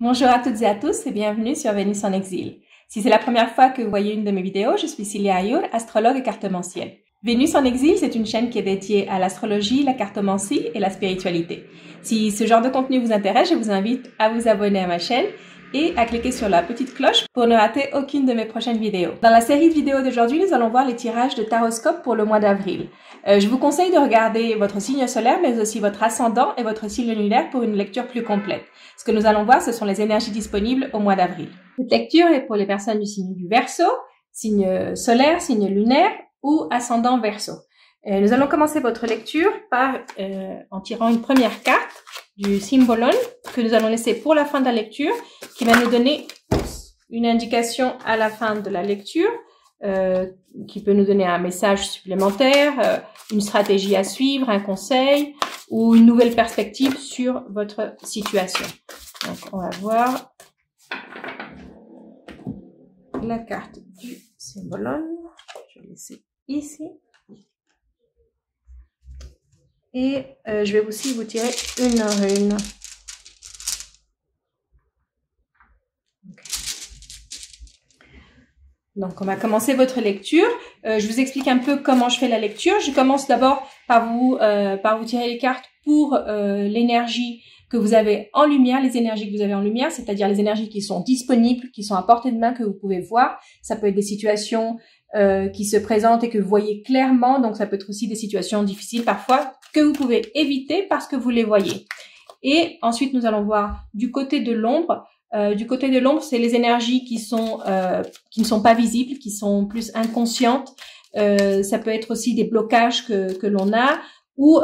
Bonjour à toutes et à tous et bienvenue sur Vénus en exil. Si c'est la première fois que vous voyez une de mes vidéos, je suis Cilia Ayur, astrologue et cartomancienne. Vénus en exil, c'est une chaîne qui est dédiée à l'astrologie, la cartomancie et la spiritualité. Si ce genre de contenu vous intéresse, je vous invite à vous abonner à ma chaîne et à cliquer sur la petite cloche pour ne rater aucune de mes prochaines vidéos. Dans la série de vidéos d'aujourd'hui, nous allons voir les tirages de taroscope pour le mois d'avril. Je vous conseille de regarder votre signe solaire, mais aussi votre ascendant et votre signe lunaire pour une lecture plus complète. Ce que nous allons voir, ce sont les énergies disponibles au mois d'avril. Cette lecture est pour les personnes du signe du Verseau, signe solaire, signe lunaire ou ascendant Verseau. Nous allons commencer votre lecture en tirant une première carte du Symbolon que nous allons laisser pour la fin de la lecture, qui va nous donner une indication à la fin de la lecture, qui peut nous donner un message supplémentaire, une stratégie à suivre, un conseil ou une nouvelle perspective sur votre situation. Donc, on va voir la carte du Symbolon. Je vais laisser ici. Et je vais aussi vous tirer une rune. Okay. Donc, on va commencer votre lecture. Je vous explique un peu comment je fais la lecture. Je commence d'abord par vous tirer les cartes pour l'énergie que vous avez en lumière, les énergies que vous avez en lumière, c'est-à-dire les énergies qui sont disponibles, qui sont à portée de main, que vous pouvez voir. Ça peut être des situations qui se présentent et que vous voyez clairement, donc ça peut être aussi des situations difficiles parfois que vous pouvez éviter parce que vous les voyez. Et ensuite, nous allons voir du côté de l'ombre. Du côté de l'ombre, c'est les énergies qui ne sont pas visibles, qui sont plus inconscientes. Ça peut être aussi des blocages que l'on a ou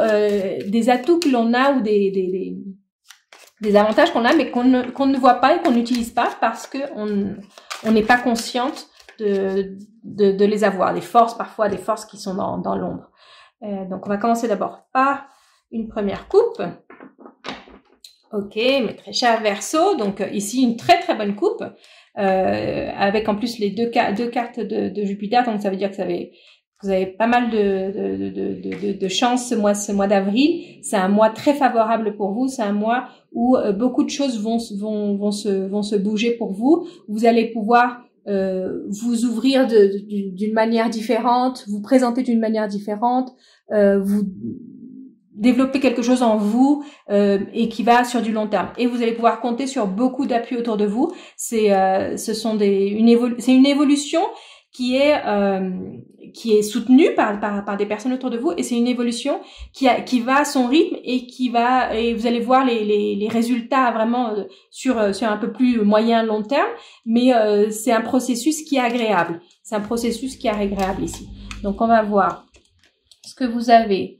des atouts que l'on a ou des avantages qu'on a mais qu'on ne voit pas et qu'on n'utilise pas parce que on n'est pas consciente de les avoir. Des forces, parfois des forces qui sont dans l'ombre. Donc on va commencer d'abord par une première coupe. Ok, mes très chers Verseaux, donc ici une très très bonne coupe, avec en plus les deux cartes de Jupiter, donc ça veut dire que vous avez pas mal de chance ce mois d'avril. C'est un mois très favorable pour vous, c'est un mois où beaucoup de choses vont se bouger pour vous. Vous allez pouvoir vous ouvrir d'une manière différente, vous présenter d'une manière différente, vous développer quelque chose en vous et qui va sur du long terme. Et vous allez pouvoir compter sur beaucoup d'appui autour de vous. C'est une évolution qui est soutenue par des personnes autour de vous, et c'est une évolution qui va à son rythme et vous allez voir les résultats vraiment sur un peu plus moyen long terme, mais c'est un processus qui est agréable. C'est un processus qui est agréable ici. Donc on va voir ce que vous avez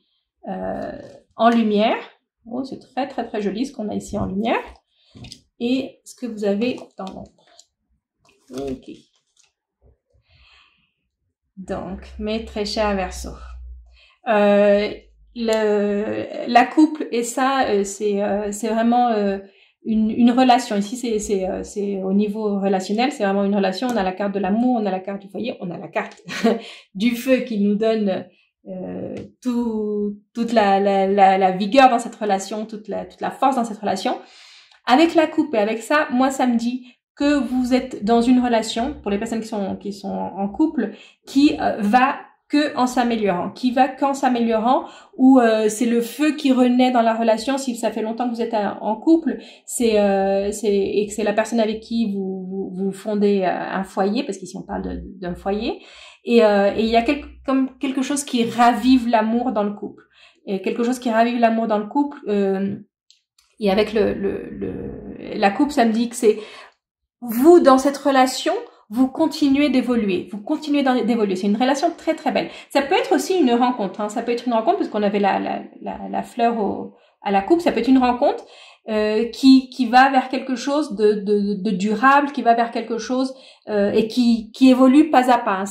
en lumière. Oh, c'est très très très joli ce qu'on a ici en lumière. Et ce que vous avez dans l'ombre. Ok. Donc, mes très chers Verseaux. La couple et ça, c'est vraiment une relation. Ici, c'est au niveau relationnel, c'est vraiment une relation. On a la carte de l'amour, on a la carte du foyer, on a la carte du feu qui nous donne toute la vigueur dans cette relation, toute la force dans cette relation. Avec la coupe et avec ça, moi ça me dit que vous êtes dans une relation, pour les personnes qui sont en couple, qui va que en s'améliorant, ou c'est le feu qui renaît dans la relation. Si ça fait longtemps que vous êtes en couple, et que c'est la personne avec qui vous fondez un foyer, parce qu'ici on parle d'un foyer. Et il y a quelque chose qui ravive l'amour dans le couple. Et quelque chose qui ravive l'amour dans le couple. Et avec la couple, ça me dit que c'est vous dans cette relation, vous continuez d'évoluer. C'est une relation très très belle. Ça peut être aussi une rencontre. Hein. Ça peut être une rencontre parce qu'on avait la fleur à la coupe. Ça peut être une rencontre qui va vers quelque chose de durable, qui va vers quelque chose et qui évolue pas à pas. Hein.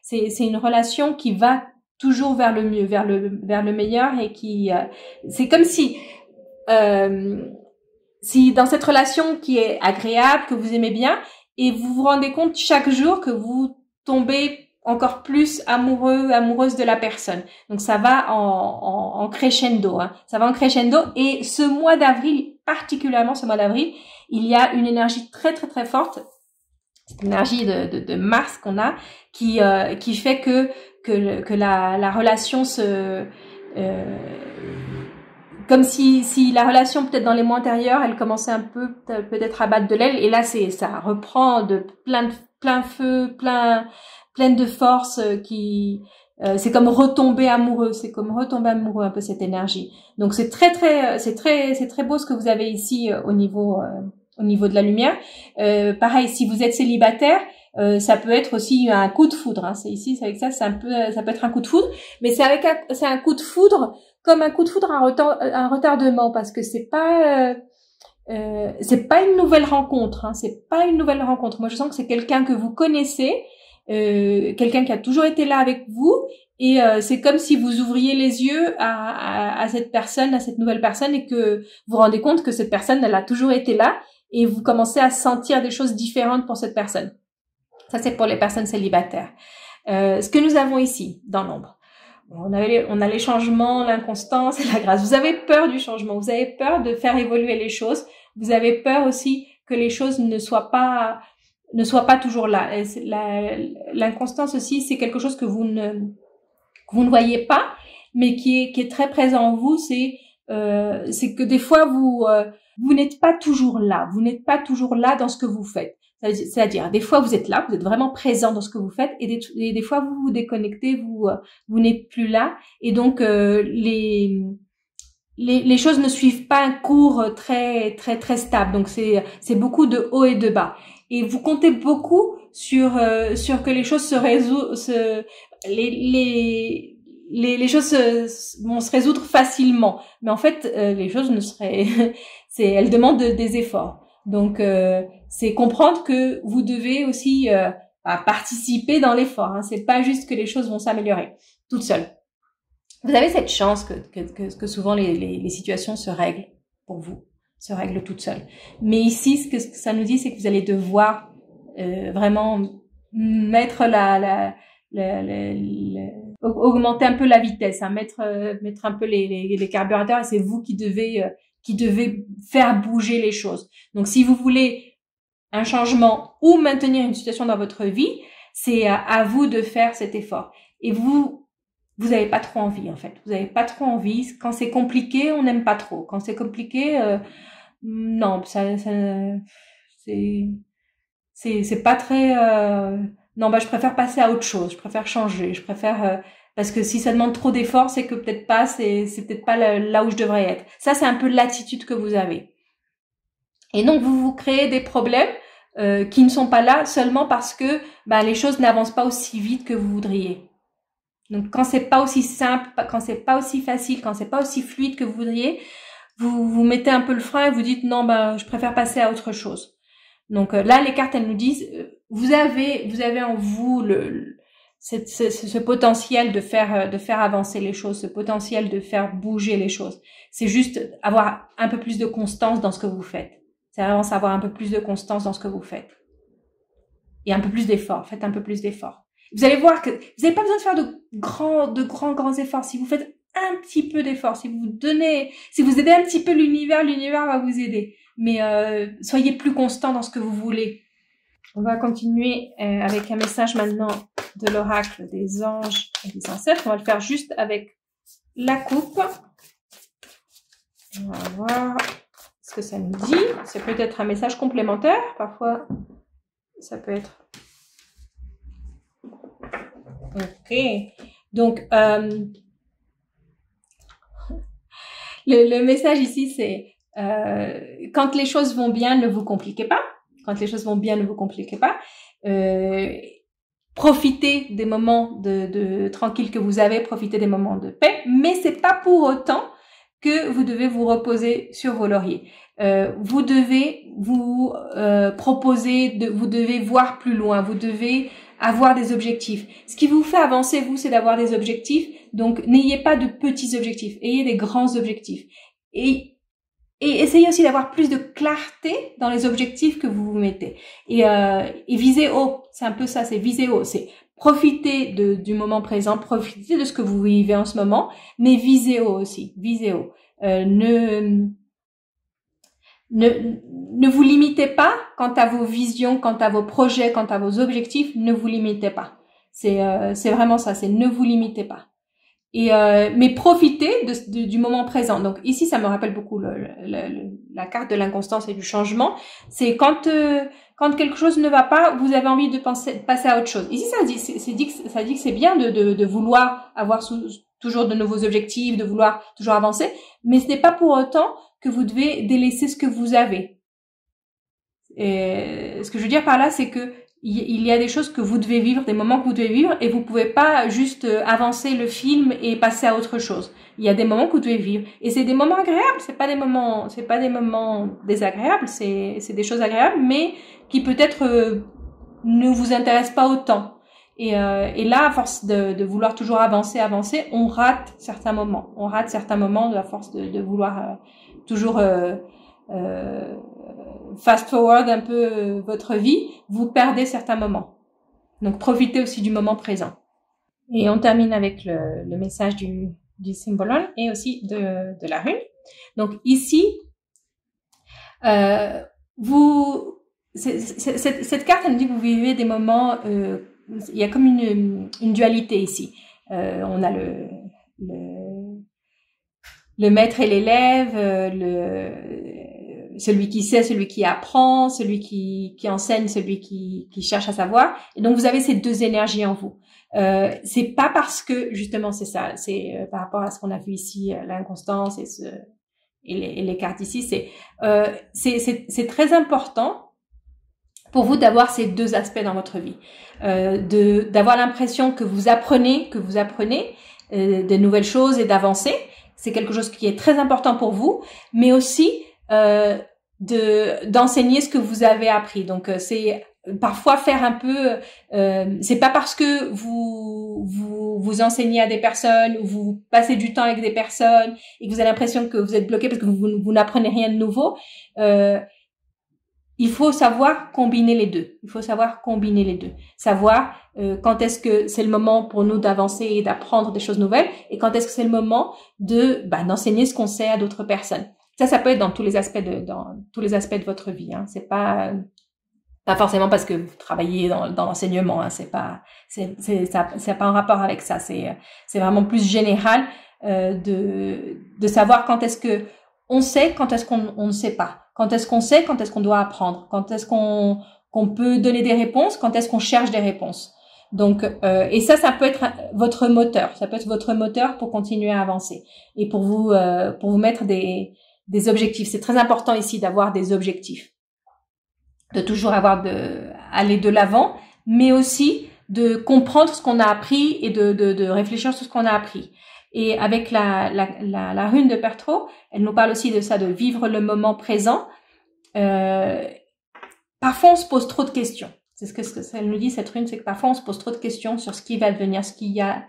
C'est une relation qui va toujours vers le mieux, vers le meilleur, et c'est comme si dans cette relation qui est agréable, que vous aimez bien, et vous vous rendez compte chaque jour que vous tombez encore plus amoureuse de la personne. Donc ça va en crescendo, hein. Ça va en crescendo, et ce mois d'avril particulièrement ce mois d'avril, il y a une énergie très très très forte, cette énergie de Mars qu'on a, qui fait que la relation se comme si la relation peut-être dans les mois antérieurs, elle commençait un peu peut-être à battre de l'aile, et là ça reprend de plein feu, pleine de force c'est comme retomber amoureux, un peu cette énergie. Donc c'est très beau ce que vous avez ici au niveau de la lumière. Pareil, si vous êtes célibataire, ça peut être aussi un coup de foudre, hein. C'est ici, c'est avec ça, ça peut être un coup de foudre, mais c'est un coup de foudre comme un coup de foudre, un retardement, parce que c'est pas une nouvelle rencontre, hein. C'est pas une nouvelle rencontre. Moi, je sens que c'est quelqu'un que vous connaissez, quelqu'un qui a toujours été là avec vous, et c'est comme si vous ouvriez les yeux à cette personne, à cette nouvelle personne, et que vous vous rendez compte que cette personne, elle a toujours été là, et vous commencez à sentir des choses différentes pour cette personne. Ça, c'est pour les personnes célibataires. Ce que nous avons ici, dans l'ombre. On a les changements, l'inconstance et la grâce. Vous avez peur du changement, vous avez peur de faire évoluer les choses, vous avez peur aussi que les choses ne soient pas toujours là. L'inconstance aussi, c'est quelque chose que vous ne voyez pas, mais qui est très présent en vous. C'est que des fois vous n'êtes pas toujours là. Vous n'êtes pas toujours là dans ce que vous faites. C'est-à-dire, des fois vous êtes là, vous êtes vraiment présent dans ce que vous faites, et des fois vous vous déconnectez, vous n'êtes plus là, et donc les choses ne suivent pas un cours très très très stable. Donc c'est beaucoup de haut et de bas, et vous comptez beaucoup sur que les choses se résoudent, les choses vont se résoudre facilement, mais en fait les choses elles demandent des efforts. Donc c'est comprendre que vous devez aussi participer dans l'effort, hein. C'est pas juste que les choses vont s'améliorer toutes seules. Vous avez cette chance que souvent les situations se règlent pour vous, se règlent toutes seules. Mais ici, ce que ça nous dit, c'est que vous allez devoir vraiment mettre augmenter un peu la vitesse, hein, mettre un peu les carburateurs, et c'est vous qui devez faire bouger les choses. Donc si vous voulez un changement ou maintenir une situation dans votre vie, c'est à vous de faire cet effort. Et vous avez pas trop envie, en fait. Vous avez pas trop envie. Quand c'est compliqué, on n'aime pas trop. Quand c'est compliqué, non, c'est pas très, non, je préfère passer à autre chose. Je préfère changer. Je préfère, parce que si ça demande trop d'efforts, c'est que peut-être pas, c'est peut-être pas là où je devrais être. Ça, c'est un peu l'attitude que vous avez. Et donc, vous vous créez des problèmes qui ne sont pas là seulement parce que les choses n'avancent pas aussi vite que vous voudriez. Donc, quand c'est pas aussi simple, quand c'est pas aussi facile, quand c'est pas aussi fluide que vous voudriez, vous mettez un peu le frein et vous dites non, je préfère passer à autre chose. Donc là, les cartes, elles nous disent vous avez en vous ce potentiel de faire avancer les choses, ce potentiel de faire bouger les choses. C'est juste avoir un peu plus de constance dans ce que vous faites. C'est vraiment avoir un peu plus de constance dans ce que vous faites. Et un peu plus d'efforts. Faites un peu plus d'efforts. Vous allez voir que vous n'avez pas besoin de faire de grands efforts. Si vous faites un petit peu d'efforts, si vous aidez un petit peu l'univers va vous aider. Mais soyez plus constant dans ce que vous voulez. On va continuer avec un message maintenant de l'oracle des anges et des ancêtres. On va le faire juste avec la coupe. On va voir ce que ça nous dit. C'est peut-être un message complémentaire. Parfois, ça peut être... Ok. Donc, le message ici, c'est quand les choses vont bien, ne vous compliquez pas. Quand les choses vont bien, ne vous compliquez pas. Profitez des moments de tranquille que vous avez, profitez des moments de paix, mais c'est pas pour autant que vous devez vous reposer sur vos lauriers. Vous devez vous proposer, vous devez voir plus loin, vous devez avoir des objectifs. Ce qui vous fait avancer, vous, c'est d'avoir des objectifs. Donc, n'ayez pas de petits objectifs, ayez des grands objectifs. Et essayez aussi d'avoir plus de clarté dans les objectifs que vous vous mettez. Et visez haut, c'est un peu ça, c'est viser haut, c'est profiter du moment présent, profiter de ce que vous vivez en ce moment, mais visez haut aussi, visez haut. Ne vous limitez pas quant à vos visions, quant à vos projets, quant à vvos objectifs. Ne vous limitez pas. C'est vraiment ça. C'est ne vous limitez pas. Et mais profitez du moment présent. Donc ici, ça me rappelle beaucoup la carte de l'inconstance et du changement. C'est quand quelque chose ne va pas, vous avez envie de passer à autre chose. Ici, ça dit que c'est bien de vouloir avoir toujours de nouveaux objectifs, de vouloir toujours avancer, mais ce n'est pas pour autant que vous devez délaisser ce que vous avez. Et ce que je veux dire par là, c'est que il y a des choses que vous devez vivre, des moments que vous devez vivre, et vous pouvez pas juste avancer le film et passer à autre chose. Il y a des moments que vous devez vivre, et c'est des moments agréables, c'est pas des moments désagréables, c'est des choses agréables, mais qui peut-être ne vous intéressent pas autant. Et là, à force de vouloir toujours avancer, on rate certains moments. On rate certains moments à force de vouloir toujours fast forward un peu votre vie, vous perdez certains moments. Donc profitez aussi du moment présent. Et on termine avec le message du symbolon et aussi de la rune. Donc ici, cette carte, elle nous dit que vous vivez des moments, il y a comme une dualité ici. On a le maître et l'élève, celui qui sait, celui qui apprend, celui qui enseigne, celui qui cherche à savoir. Et donc vous avez ces deux énergies en vous. C'est pas parce que justement c'est ça, c'est par rapport à ce qu'on a vu ici, l'inconstance et les cartes ici, c'est très important pour vous d'avoir ces deux aspects dans votre vie, d'avoir l'impression que vous apprenez de nouvelles choses et d'avancer. C'est quelque chose qui est très important pour vous, mais aussi d'enseigner ce que vous avez appris. Donc c'est parfois faire un peu c'est pas parce que vous enseignez à des personnes ou vous passez du temps avec des personnes et que vous avez l'impression que vous êtes bloqué parce que vous n'apprenez rien de nouveau. Il faut savoir combiner les deux. Savoir quand est-ce que c'est le moment pour nous d'avancer et d'apprendre des choses nouvelles et quand est-ce que c'est le moment d'enseigner ce qu'on sait à d'autres personnes. Ça peut être dans tous les aspects de votre vie. Hein. C'est pas forcément parce que vous travaillez dans l'enseignement. Hein. Ça n'a pas un rapport avec ça. C'est vraiment plus général de savoir quand est-ce que on sait, quand est-ce qu'on ne sait pas. Quand est-ce qu'on sait, quand est-ce qu'on doit apprendre. Quand est-ce qu'on peut donner des réponses, quand est-ce qu'on cherche des réponses. Donc et ça peut être votre moteur. Ça peut être votre moteur pour continuer à avancer et pour vous mettre des objectifs. C'est très important ici d'avoir des objectifs, de toujours aller de l'avant, mais aussi de comprendre ce qu'on a appris et de réfléchir sur ce qu'on a appris. Et avec la rune de Perthro, elle nous parle aussi de ça, de vivre le moment présent. Parfois on se pose trop de questions. C'est ce que elle nous dit, cette rune, c'est que parfois on se pose trop de questions sur ce qui va devenir, ce qu'il y a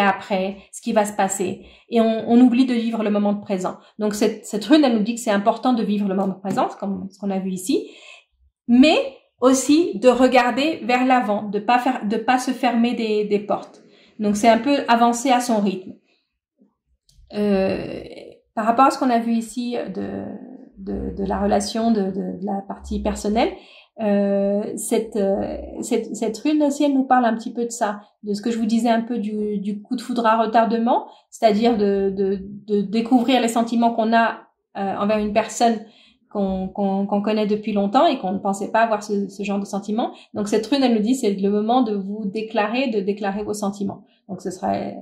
après, ce qui va se passer, et on oublie de vivre le moment présent. Donc cette rune, elle nous dit que c'est important de vivre le moment présent, comme ce qu'on a vu ici, mais aussi de regarder vers l'avant, de pas se fermer des portes. Donc c'est un peu avancer à son rythme. Par rapport à ce qu'on a vu ici de la relation de la partie personnelle, cette rune aussi, elle nous parle un petit peu de ça, de ce que je vous disais un peu du coup de foudre à retardement, c'est-à-dire de découvrir les sentiments qu'on a envers une personne qu'on connaît depuis longtemps et qu'on ne pensait pas avoir ce genre de sentiments. Donc cette rune, elle nous dit, c'est le moment de vous déclarer vos sentiments. Donc ce serait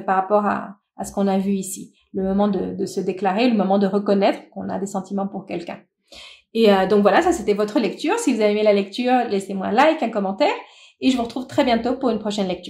par rapport à ce qu'on a vu ici, le moment de se déclarer, le moment de reconnaître qu'on a des sentiments pour quelqu'un. Et donc voilà, ça c'était votre lecture. Si vous avez aimé la lecture, laissez-moi un like, un commentaire, et je vous retrouve très bientôt pour une prochaine lecture.